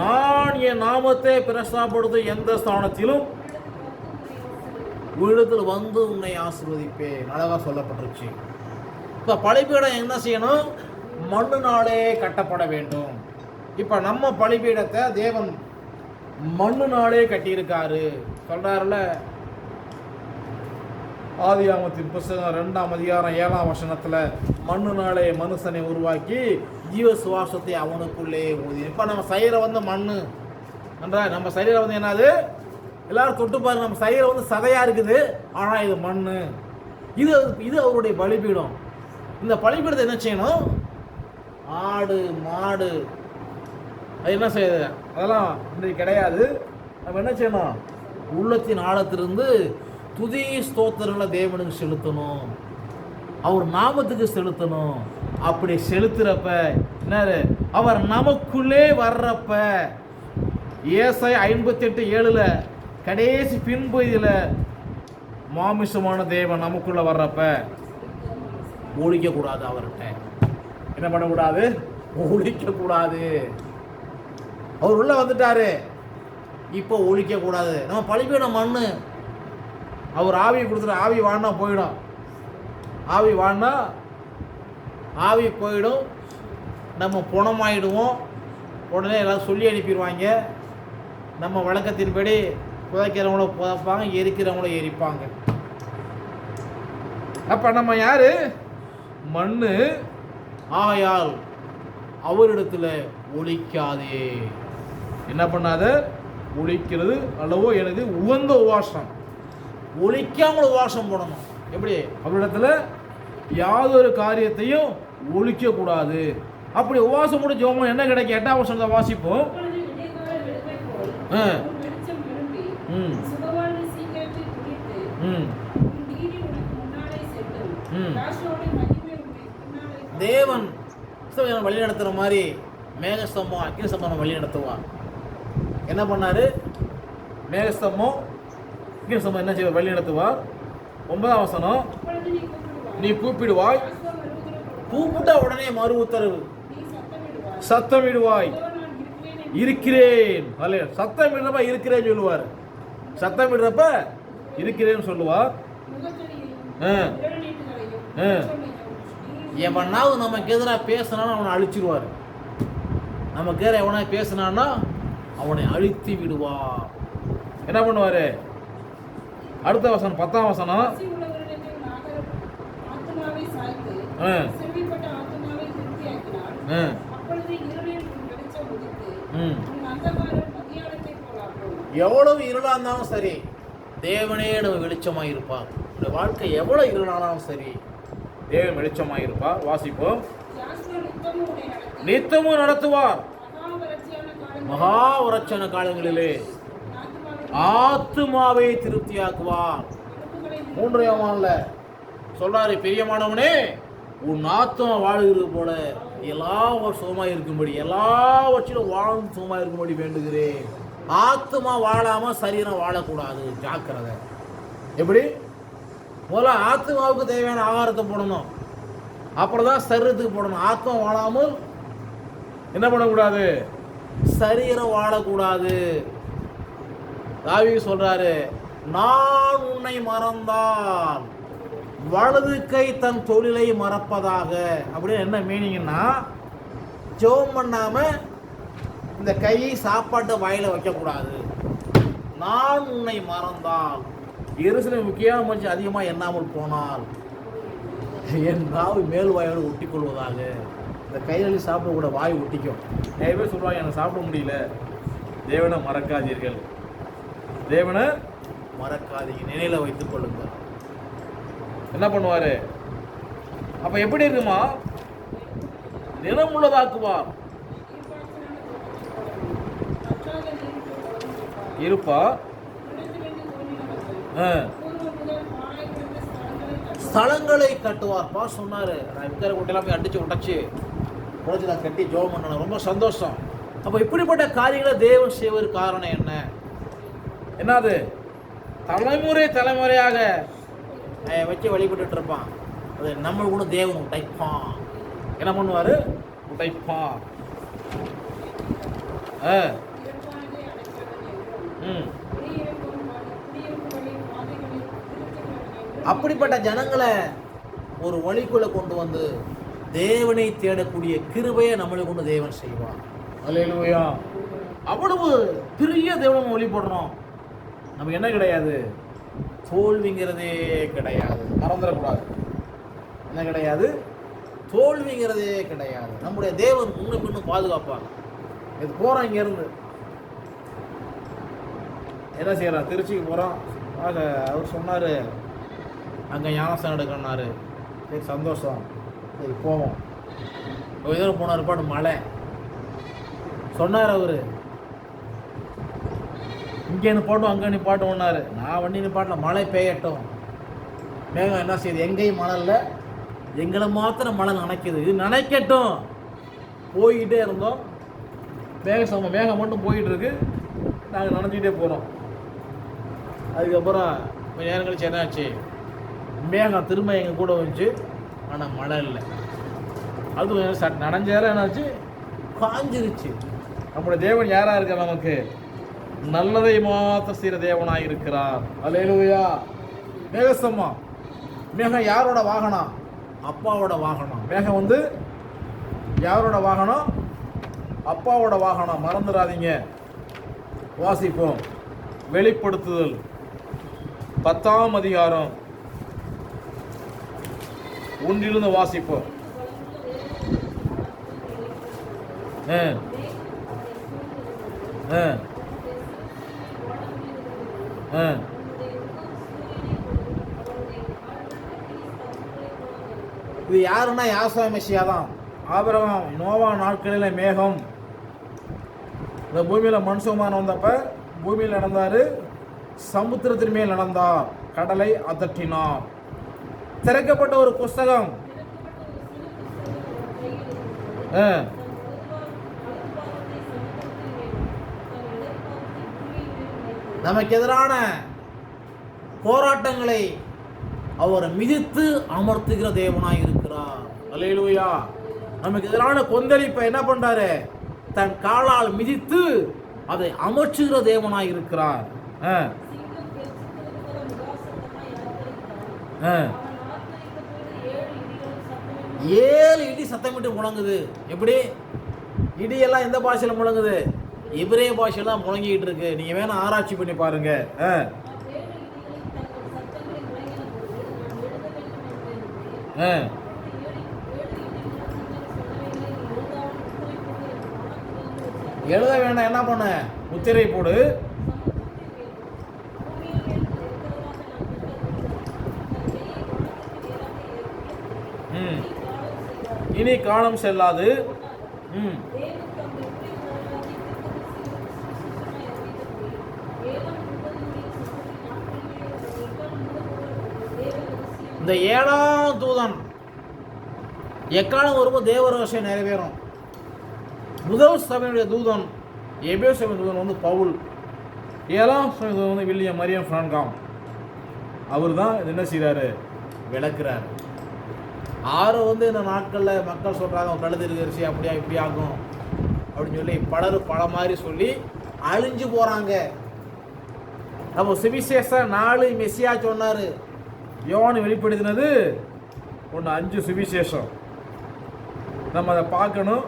நான் என் நாமத்தை பிரஸ்தாபடுத்தும் எந்த ஸ்தானத்திலும் உன்னிடத்தில் வந்து உன்னை ஆசீர்வதிப்பேன். அழகா சொல்லப்பட்டிருச்சு. இப்ப பலிபீடம் என்ன செய்யணும்? மண்ணினாலே கட்டப்பட வேண்டும். இப்ப நம்ம பலிபீடத்தை தேவன் மண்ணினாலே கட்டியிருக்காரு சொல்றாருல. ஆதியாகமத்தின் புத்தகம் 2ஆம் அதிகாரம் 7ஆம் வசனத்துல மண்ணினாலே மனுஷனை உருவாக்கி ஜீவ சுவாசத்தை அவனுக்குள்ளே ஊதி. இப்ப நம்ம சரீரம் வந்து மண்ணு என்றா, நம்ம சரீரம் வந்து என்னது? எல்லாரும் தொட்டு பாருங்க, நம்ம சரீரம் வந்து சதையா இருக்குது, ஆனா இது மண்ணு. இது அவருடைய பலிபீடம். இந்த பலிபீடத்தை என்ன செய்யணும்? ஆடு மாடு அது என்ன செய்யுது? அதெல்லாம் இன்றைக்கு கிடையாது. நம்ம என்ன செய்யணும்? உள்ளத்தின் ஆழத்திலிருந்து துதி ஸ்தோத்திரங்களை தேவனுக்கு செலுத்தணும், அவர் நாமத்துக்கு செலுத்தணும். அப்படி செலுத்துறப்ப என்ன, அவர் நமக்குள்ளே வர்றப்ப, ஏசாயா 58:7 கடைசி பின்பகுதியில் மாமிசமான தேவன் நமக்குள்ள வர்றப்ப ஒழிக்க கூடாது. அவர்கிட்ட என்ன பண்ணக்கூடாது? ஒழிக்க கூடாது. அவர் உள்ள வந்துட்டாரு, இப்போ ஒழிக்க கூடாது. நம்ம பலிபீடம் மண்ணு. அவர் ஆவியை கொடுத்துட்டு ஆவி வாடினா போயிடும். ஆவி வாடினா ஆவி போயிடும், நம்ம புணமாயிடுவோம். உடனே எல்லாரும் சொல்லி அனுப்பிடுவாங்க. நம்ம வழக்கத்தின்படி புதைக்கிறவங்கள புதைப்பாங்க, எரிக்கிறவங்கள எரிப்பாங்க. அப்போ நம்ம யாரு? மண்ணு. ஆகையால் அவரிடத்தில் ஒழிக்காதே. என்ன பண்ணாத? ஒழிக்கிறது அல்லவோ எனக்கு உகந்த உபவாசம். ஒழிக்காமல் உபவாசம் போடணும். எப்படி? அவரிடத்துல யாதொரு காரியத்தையும் ஒழிக்க கூடாது. அப்படி உபவாசம் முடிஞ்ச ஜெபம் என்ன கிடைக்கும்? 8ஆம் வசனத்தை வாசிப்போம். தேவன் வழி நடத்துற மாதிரி மேகஸ்தம்பம் அக்னி ஸ்தம்பம் வழி நடத்துவான். என்ன பண்ணாரு? மேகஸ்தம்பம் அக்னி ஸ்தம்பம் என்ன செய்வார்? வழி நடத்துவார். 9ஆம் வசனம், நீ கூப்பிடுவாய், கூப்பிட்ட உடனே மறு உத்தரவு, சத்தமிடுவாய், இருக்கிறேன். சத்தமிடுறப்ப இருக்கிறேன்னு சொல்லுவார். சத்தமிடுறப்ப இருக்கிறேன்னு சொல்லுவார். எவனாவது நமக்கு எதிராக பேசினாலும் அவனை அழிச்சிருவார். நமக்கு எதிராக எவனா பேசினான்னா அவனை அழித்து விடுவார். என்ன பண்ணுவாரு? அடுத்த வசனம் 10ஆம் வசனம், எவ்வளவு இருளா இருந்தாலும் சரி தேவனே நம்ம வெளிச்சமாக இருப்பார். இந்த வாழ்க்கை எவ்வளவு இருளானாலும் சரி தேவன் வெளிச்சமாக இருப்பார். வாசிப்போம். நித்தமும் நடத்துவார், மகா வறட்சியான காலங்களிலே ஆத்துமாவை திருப்தியாக்குவார். 3 யோவான்ல சொல்றாரு, பிரியமானவனே உன் ஆத்மா வாழுகிறது போல எல்லாவற்றும் சுகமாக இருக்கும்படி, எல்லாவற்றிலும் வாழும் சுகமாக இருக்கும்படி வேண்டுகிறேன். ஆத்மா வாழாம சரீரம் வாழக்கூடாது. ஜாக்கிரதை. எப்படி? முதல்ல ஆத்மாவுக்கு தேவையான ஆகாரத்தை போடணும், அப்புறம் தான் சரீரத்துக்கு போடணும். ஆத்மா வாழாமல் என்ன பண்ணக்கூடாது? சரீரம் வாழக்கூடாது. தாவீது சொல்றாரு, நான் உன்னை மறந்தால் வலது கை தன் தொழிலை மறப்பதாக. அப்படின்னு என்ன மீனிங்னா, ஜெபம் பண்ணாம இந்த கையை சாப்பாட்டை வாயில வைக்கக்கூடாது. நான் உன்னை மறந்தால், எருசலேம் முக்கியமான மனுஷன் அதிகமாக எண்ணாமல் போனால் என் நாவு மேல் வாயோடு ஒட்டி கொள்வதாக. இந்த கையில் சாப்பிடக்கூட வாய் ஒட்டிக்கும். நிறைய பேர் சொல்லுவாங்க, எனக்கு சாப்பிட முடியல. தேவனை மறக்காதீர்கள், தேவனை மறக்காதீங்க, நினைவில் வைத்துக் கொள்ளுங்கள். என்ன பண்ணுவாரு? அப்ப எப்படி இருக்குமா? நிலமுள்ளதாக்குவார். இருப்பா ஸ்தலங்களை கட்டுவார்ப்பா சொன்னாரு. நான் விக்கிர கொட்டையெல்லாம் போய் அடிச்சு உடைச்சு நான் கட்டி ஜோம் பண்ண ரொம்ப சந்தோஷம். அப்போ இப்படிப்பட்ட காரியங்களை தேவன் செய்வதற்கு காரணம் என்ன? என்னது? தலைமுறையாக வச்சு வழிபட்டு இருப்பான். அது நம்மளுக்கு கூட தேவன் உடைப்பான். என்ன பண்ணுவார்? உடைப்பான். அப்படிப்பட்ட ஜனங்களை ஒரு வழிக்குள்ள கொண்டு வந்து தேவனை தேடக்கூடிய கிருபையை நம்மளுக்கு கொண்டு தேவன் செய்வான். அல்லேலூயா. அவ்வளவு பெரிய தேவனை வழிபடுறோம். நமக்கு என்ன கிடையாது? தோல்விங்கிறதே கிடையாது. மறந்துடக்கூடாது. என்ன கிடையாது? தோல்விங்கிறதே கிடையாது. நம்முடைய தேவன் முன்னும் பின்னும் பாதுகாப்பாங்க. இது போகிறோம், இங்கேருந்து என்ன செய்யறோம்? திருச்சிக்கு போகிறோம். அவர் சொன்னார் அங்கே ஞானஸ்தானம் எடுக்கணுன்னாரு. சரி, சந்தோஷம், சரி போவோம். இதில் போனார் பாட்டு மழை சொன்னார். அவர் இங்கே நிப்பாட்டும் அங்கே நிப்பாட்டும்னாரு. நான் வண்டி நிப்பாட்டல, மழை பெய்யட்டும். மேகம் என்ன செய்யுது? எங்கேயும் மழை இல்லை, எங்களை மாத்திரம் மழை நினைக்குது. இது நினைக்கட்டும். போய்கிட்டே இருந்தோம். மேகம் மட்டும் போயிட்டு இருக்கு. நாங்கள் நினைச்சிக்கிட்டே போகிறோம். அதுக்கப்புறம் கொஞ்சம் நேரம் கழிச்சு என்னாச்சு? மேகம் திரும்ப எங்கள் கூட வந்துச்சு. ஆனால் மழை இல்லை. அது நனைஞ்சாலும் என்னாச்சு? காஞ்சிருச்சு. நம்முடைய தேவன் யாராக இருக்கார்? நமக்கு நல்லதை மாத்த செய்கிற தேவனாக இருக்கிறார். அல்லேலூயா. மேகஸ்தமா, மேகம் யாரோட வாகனம்? அப்பாவோட வாகனம். மேகம் வந்து யாரோட வாகனம்? அப்பாவோட வாகனம். மறந்துடாதீங்க. வாசிப்போம். வெளிப்படுத்துதல் 10ஆம் அதிகாரம் 1 வாசிப்போம். இது யாருன்னா யாசா மெசியா தான். ஆபிரகாம் நோவா நாட்களில் மேகம் இந்த பூமியில் மனுஷமான வந்தப்ப பூமியில் நடந்தார். சமுத்திரத்தின் மேல் நடந்தார். கடலை அதட்டினார். திறக்கப்பட்ட ஒரு புஸ்தகம் நமக்கு எதிரான போராட்டங்களை அவர் மிதித்து அமர்த்துகிற தேவனாய் இருக்கிறார். அல்லேலூயா. நமக்கு எதிரான கொந்தளிப்பை என்ன பண்றாரு? தன் காலால் மிதித்து அதை அமர்ச்சுகிற தேவனாய் இருக்கிறார். 7 இடி சத்தமிட்டு முழங்குது. எப்படி? இடியெல்லாம் எந்த பாஷையில் முழங்குது? எபிரேய பாஷையில் தான் முழங்கிட்டு இருக்கு. நீங்க வேணா ஆராய்ச்சி பண்ணி பாருங்க. எழுத வேண்டாம். என்ன பண்ண? முத்திரை போடு. இனி காலம் செல்லாது. இந்த 7ஆம் தூதன் எக்காலம் வரும்போது தேவரோஷம் நிறைவேறும். முதல் சபையுடைய தூதன் எபேசு சபை தூதன் வந்து பவுல். 7ஆம் சபை தூதன் வந்து வில்லியம் மரியம் பிரான்காம். அவர் தான் என்ன செய்கிறாரு? விளக்குறாரு. 6 வந்து இந்த நாட்களில் மக்கள் சொல்கிறாங்க கழுதிருக்கரிசி அப்படியா இப்படி ஆகும் அப்படின்னு சொல்லி பல மாதிரி சொல்லி அழிஞ்சு போகிறாங்க. அப்போ சுவிசேஷம் 4 மெசியா சொன்னார். யோவான் வெளிப்படுத்தினது 5 சுவிசேஷம். நம்ம அதை பார்க்கணும்.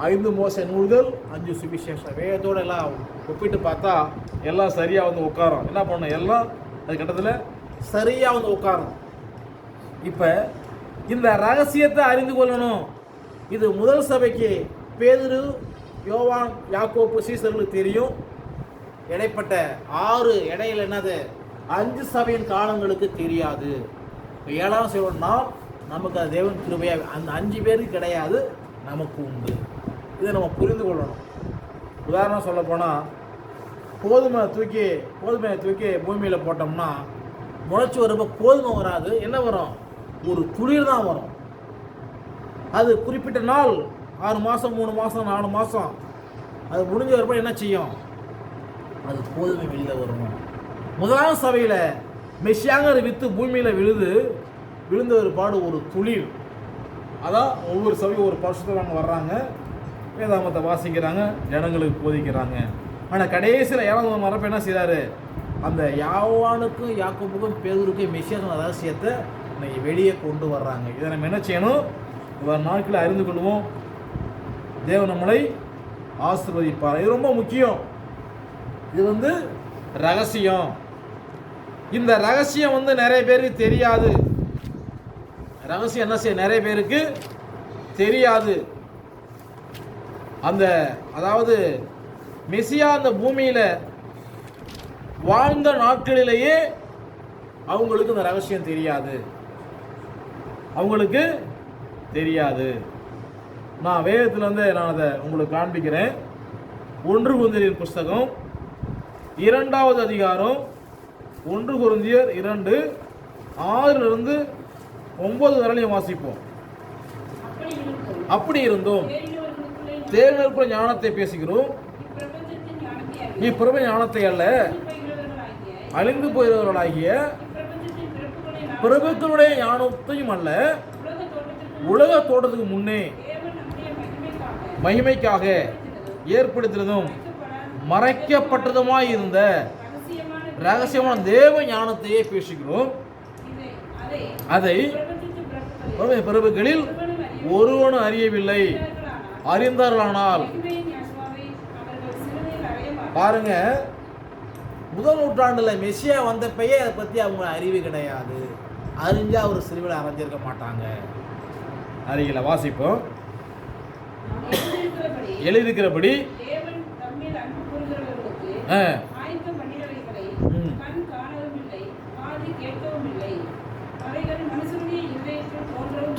5 மோசே நூல்கள், 5 சுவிசேஷம். வேதத்தோடு எல்லாம் ஒப்பிட்டு பார்த்தா எல்லாம் சரியாக வந்து உட்காரும். என்ன பண்ணணும்? எல்லாம் அது கட்டத்தில் சரியாக வந்து உட்காரும். இப்போ இந்த ரகசியத்தை அறிந்து கொள்ளணும். இது முதல் சபைக்கு பேதுரு, யோவான், யாக்கோப்பு, சீசர்களுக்கு தெரியும். இடைப்பட்ட 6 இடையில என்னது 5 சபையின் காலங்களுக்கு தெரியாது. 7ஆம் சபைனா நமக்கு அது தேவன் கிருபையாக அந்த 5 பேருக்கு கிடையாது, நமக்கு உண்டு. இதை நம்ம புரிந்து கொள்ளணும். உதாரணம் சொல்ல போனால் கோதுமையை தூக்கி பூமியில் போட்டோம்னா முளைச்சி வரும்போது கோதுமை வராது. என்ன வரும்? ஒரு துளிர் தான் வரும். அது குறிப்பிட்ட நாள் 6 மாதம் 3 மாதம் 4 மாதம் அது முடிஞ்ச வரப்போ என்ன செய்யும்? அது கோதுமை வெளியில் வரும். முதலாம் சபையில் மெஷியாங்கிற வித்து பூமியில் விழுந்த ஒரு பாடு ஒரு துளிர். அதான் ஒவ்வொரு சபையும் ஒரு பரிசுத்தவான் வர்றாங்க, வேதாமத்தை வாசிக்கிறாங்க, ஜனங்களுக்கு போதிக்கிறாங்க. ஆனால் கடைசியில் 7ஆம் வரப்போ என்ன செய்கிறாரு? அந்த யாவானுக்கும் யாக்கோபுக்கும் பேதுருக்கும் மெஷியாவின் ரகசியத்தை இன்னைக்கு வெளியே கொண்டு வர்றாங்க. இதை நம்ம என்ன செய்யணும்? ஒரு நாட்களில் அறிந்து கொள்வோம். தேவன் நம்மளை ஆசீர்வதிப்பார். இது ரொம்ப முக்கியம். இது ரகசியம். இந்த ரகசியம் நிறைய பேருக்கு தெரியாது. ரகசியம் என்ன செய்ய நிறைய பேருக்கு தெரியாது. அதாவது மெசியா அந்த பூமியில வாழ்ந்த நாட்களிலேயே அவங்களுக்கு இந்த ரகசியம் தெரியாது. நான் வேதத்தில் நான் அதை உங்களுக்கு காண்பிக்கிறேன். 1 கொரிந்தியர் புஸ்தகம் 2வது அதிகாரம் 1 கொரிந்தியர் 2 6 9 வரையிலும் வாசிப்போம். அப்படி இருந்தும் தேவனுக்குள்ள ஞானத்தை பேசுகிறோம், இப்பிரபஞ்ச ஞானத்தை அல்ல, அழிந்து போகிறவர்களாகிய பிரபுக்களுடைய ஞானத்தையும் அல்ல, உலக தோட்டத்துக்கு முன்னே மகிமைக்காக ஏற்படுத்தினதும் மறைக்கப்பட்டதுமாய் இருந்த ரகசியமான தேவ ஞானத்தையே பேசுகிறோம். அதை பிரபுக்களில் ஒருவனும் அறியவில்லை. அறிந்தார்களானால் பாருங்க, முதல் நூற்றாண்டில் மெசியா வந்தப்பயே அதை பற்றி அவங்க அறிவு கிடையாது. அறிஞ்சா அவர் சிறுவில் அரைஞ்சிருக்க மாட்டாங்க. அறியல. வாசிப்போம். எழுதியிருக்கிறபடி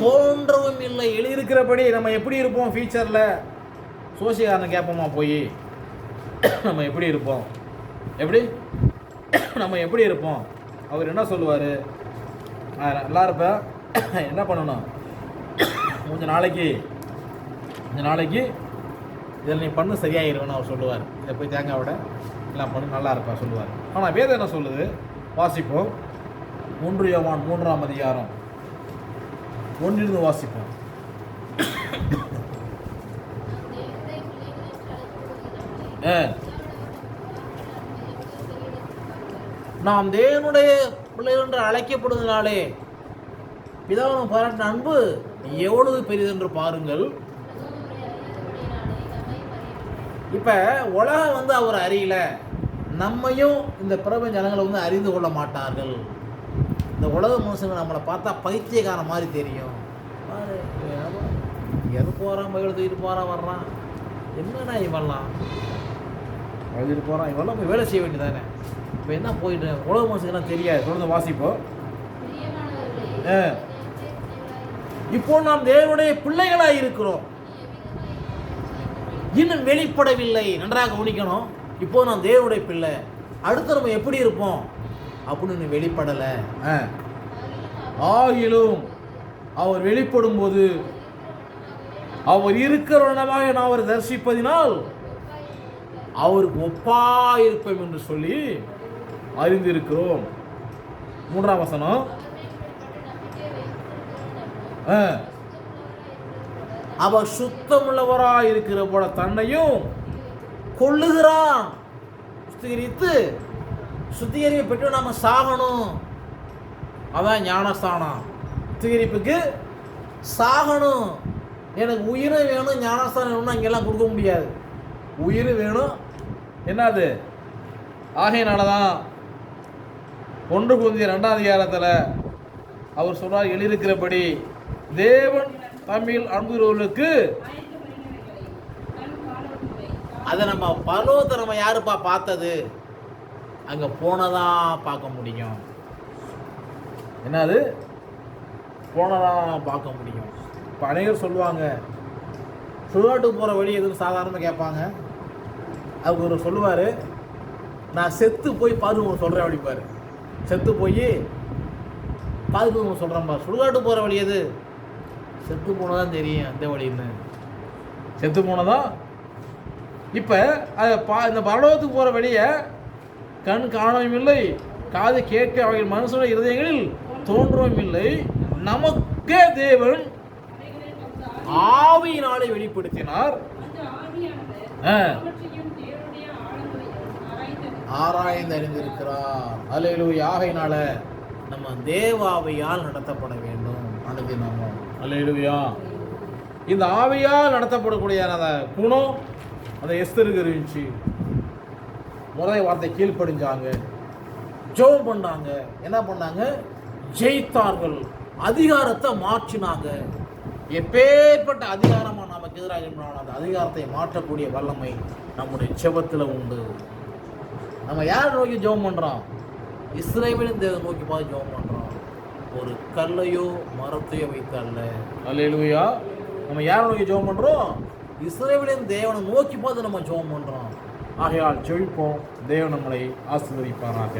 தோன்றவும் இல்லை. எழுதியிருக்கிறபடி நம்ம எப்படி இருப்போம்? ஃபியூச்சரில் சோசியக்காரனை கேட்போமா போய் நம்ம எப்படி இருப்போம்? நம்ம எப்படி இருப்போம்? அவர் என்ன சொல்லுவார்? நல்லா இருப்பேன், என்ன பண்ணணும், கொஞ்ச நாளைக்கு இதில் நீ பண்ணு சரியாயிருவேன்னு அவர் சொல்லுவார். இதை போய் தேங்காயோட எல்லாம் பண்ணு நல்லா இருப்பேன் சொல்லுவார். ஆனால் வேதம் என்ன சொல்லுது? வாசிப்போம். 1 யோவான் 3ஆம் அதிகாரம் 1 வாசிப்போம். நாம் தேவனுடைய பிள்ளைகள் என்று அழைக்கப்படுவதனாலே பிதாவின் பாராட்டின அன்பு எவ்வளவு பெரியது என்று பாருங்கள். இப்ப உலகம் அவர் அறியல, நம்மையும் இந்த பிரபஞ்ச ஜனங்களை அறிந்து கொள்ள மாட்டார்கள். இந்த உலக மனுஷங்க நம்மளை பார்த்தா பைத்தியக்கார மாதிரி தெரியும். எது போகிறான், மகிழ தூக்கிட்டு போகிறான், வர்றான், என்னன்னா இவெல்லாம் எழுதிட்டு போகிறான், இவெல்லாம் போய் வேலை செய்ய வேண்டியதானே. இப்போ என்ன போயிட்டு உலக மனுஷங்கெல்லாம் தெரியாது. தொடர்ந்து வாசிப்போம். இப்போ நாம் தேவனுடைய பிள்ளைகளாக இருக்கிறோம், இன்னும் வெளிப்படவில்லை. நன்றாக கவனிக்கணும். இப்போ நாம் தேவனுடைய பிள்ளை, அடுத்து நம்ம எப்படி இருப்போம் அப்படின்னு வெளிப்படலை. ஆகிலும் அவர் வெளிப்படும் போது அவர் இருக்கிறவனமாக நான் அவரை தரிசிப்பதினால் அவருக்கு ஒப்பாயிருப்போம் என்று சொல்லி அறிந்திருக்கிறோம். 3ஆம் வசனம். அவர் சுத்தமுள்ளவராய் இருக்கிற போல தன்னையும் கொள்ளுகிறான். சுத்திகரிப்பை பெற்று நாம சாகணும். அதான் ஞானஸ்தானம். சுத்திகரிப்புக்கு சாகணும். எனக்கு உயிரை வேணும், ஞானஸ்தானம் வேணும்னு அங்கெல்லாம் கொடுக்க முடியாது. உயிர் வேணும். என்னது? ஆகையினால தான் 1 கொரிந்தியர் 2ஆம் அதிகாரத்தில் அவர் சொல்றார், எழுதியிருக்கிறபடி தேவன் தம்மில் அன்புள்ளவர்களுக்கு அதை நம்ம பரலோகத்தை நம்ம யாருப்பா பார்த்தது? அங்கே போனதான் பார்க்க முடியும். என்னது? போனதான் பார்க்க முடியும். இப்போ அநேகர் சொல்லுவாங்க, சுடுகாட்டுக்கு போகிற வழி எதுன்னு சாதாரணமாக கேட்பாங்க. அவர் சொல்லுவார், நான் செத்து போய் பாதுகாப்பு சொல்கிறேன் அப்படிப்பாரு. செத்து போய் பாதுகாப்பு சொல்கிறேன் பாரு. சுடுகாட்டுக்கு போகிற வழி எது? செத்து போனதான் தெரியும் அந்த வழின்னு. செத்து போனதான் இப்போ இந்த பரலோகத்துக்கு போகிற வழியை கண் காணவும் இல்லை, காது கேட்க அவைகள் மனுஷனுடைய இருதயங்களில் தோன்றவும் இல்லை. நமக்கே தேவன் ஆவியினாலே வெளிப்படுத்தினார். ஆராய்ந்து அறிந்திருக்கிறார். அல்லேலூயா. ஆகையினால நம்ம தேவாவியால் நடத்தப்பட வேண்டும். அனுதினமும் அல்லேலூயா. இந்த ஆவியால் நடத்தப்படக்கூடிய அந்த குணம் அந்த எஸ்தருக்கு இருந்துச்சு. முறை வார்த்தை கீழ்ப்படிஞ்சாங்க, ஜெபம் பண்ணாங்க, என்ன பண்ணாங்க, ஜெயித்தார்கள், அதிகாரத்தை மாற்றினாங்க. எப்பேற்பட்ட அதிகாரமாக நமக்கு எதிராக இருந்தாலும் அந்த அதிகாரத்தை மாற்றக்கூடிய வல்லமை நம்முடைய ஜெபத்தில் உண்டு. நம்ம யார் நோக்கி ஜெபம் பண்ணுறோம்? இஸ்ரவேலின் தேவனை நோக்கி பார்த்து ஜெபம் பண்ணுறோம். ஒரு கல்லையோ மரத்தையோ வைத்து அல்ல. அல்லேலூயா. நம்ம யார் நோக்கி ஜெபம் பண்ணுறோம்? இஸ்ரவேலின் தேவனை நோக்கி பார்த்து நம்ம ஜெபம் பண்ணுறோம். ஆகையால் ஜெபிப்போம். தேவன் நம்மளை ஆசீர்வதிப்பாராக.